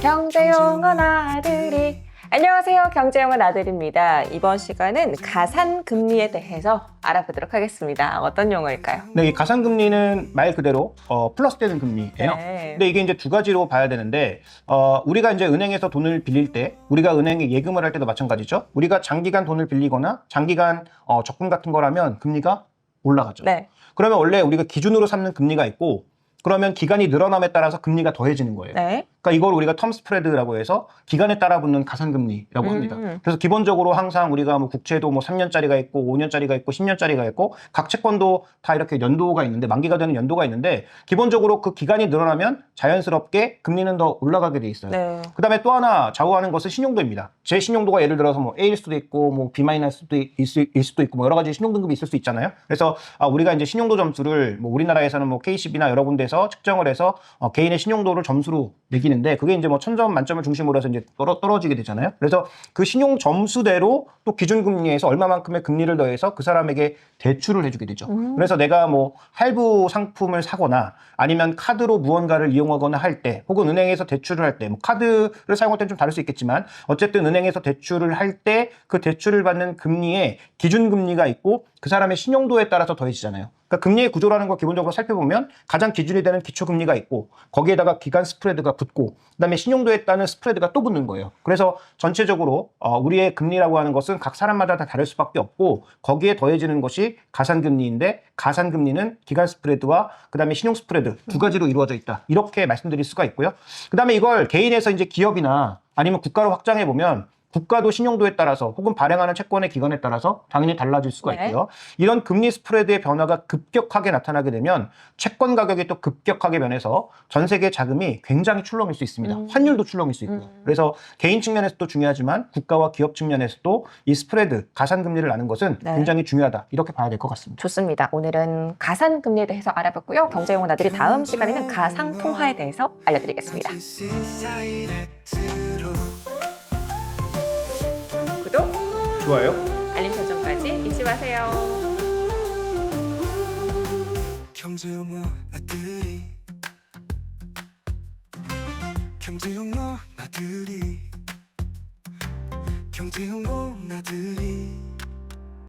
경제용어 나들이. 안녕하세요. 경제용어 나들입니다. 이번 시간은 가산금리에 대해서 알아보도록 하겠습니다. 어떤 용어일까요? 네, 이 가산금리는 말 그대로 플러스되는 금리예요. 네. 근데 이게 이제 두 가지로 봐야 되는데 우리가 이제 은행에서 돈을 빌릴 때, 우리가 은행에 예금을 할 때도 마찬가지죠. 우리가 장기간 돈을 빌리거나 장기간 적금 같은 거라면 금리가 올라가죠. 네. 그러면 원래 우리가 기준으로 삼는 금리가 있고, 그러면 기간이 늘어남에 따라서 금리가 더해지는 거예요. 네. 그러니까 이걸 우리가 텀 스프레드라고 해서 기간에 따라 붙는 가산금리라고 합니다. 그래서 기본적으로 항상 우리가 뭐 국채도 뭐 3년짜리가 있고 5년짜리가 있고 10년짜리가 있고 각 채권도 다 이렇게 연도가 있는데, 만기가 되는 연도가 있는데, 기본적으로 그 기간이 늘어나면 자연스럽게 금리는 더 올라가게 돼 있어요. 네. 그다음에 또 하나 좌우하는 것은 신용도입니다. 제 신용도가 예를 들어서 뭐 A일 수도 있고 뭐 B-일 수도 있고 뭐 여러 가지 신용 등급이 있을 수 있잖아요. 그래서 우리가 이제 신용도 점수를 뭐 우리나라에서는 뭐 K10이나 여러 군데서 측정을 해서 개인의 신용도를 점수로 매기는데, 그게 이제 뭐 1000점 만점을 중심으로 해서 이제 떨어지게 되잖아요. 그래서 그 신용 점수대로 또 기준금리에서 얼마만큼의 금리를 더해서 그 사람에게 대출을 해주게 되죠. 그래서 내가 뭐 할부 상품을 사거나 아니면 카드로 무언가를 이용하거나 할 때, 혹은 은행에서 대출을 할 때, 뭐 카드를 사용할 때는 좀 다를 수 있겠지만 어쨌든 은행에서 대출을 할 때 그 대출을 받는 금리에 기준금리가 있고 그 사람의 신용도에 따라서 더해지잖아요. 그러니까 금리의 구조라는 걸 기본적으로 살펴보면 가장 기준이 되는 기초금리가 있고, 거기에다가 기간 스프레드가 붙고, 그다음에 신용도에 따른 스프레드가 또 붙는 거예요. 그래서 전체적으로 우리의 금리라고 하는 것은 각 사람마다 다 다를 수밖에 없고, 거기에 더해지는 것이 가산금리인데, 가산금리는 기간 스프레드와 그다음에 신용 스프레드 두 가지로 이루어져 있다, 이렇게 말씀드릴 수가 있고요. 그다음에 이걸 개인에서 이제 기업이나 아니면 국가로 확장해 보면 국가도 신용도에 따라서 혹은 발행하는 채권의 기간에 따라서 당연히 달라질 수가 네. 있고요. 이런 금리 스프레드의 변화가 급격하게 나타나게 되면 채권 가격이 또 급격하게 변해서 전 세계 자금이 굉장히 출렁일 수 있습니다. 환율도 출렁일 수 있고요. 그래서 개인 측면에서도 중요하지만 국가와 기업 측면에서도 이 스프레드, 가산금리를 아는 것은 네. 굉장히 중요하다, 이렇게 봐야 될 것 같습니다. 좋습니다. 오늘은 가산금리에 대해서 알아봤고요. 경제용어 나들이 다음 시간에는 가상통화에 대해서 알려드리겠습니다. 구독, 좋아요. 알림 설정까지 잊지 마세요. 경제용어 나들이 경제용어 나들이 경제용어 나들이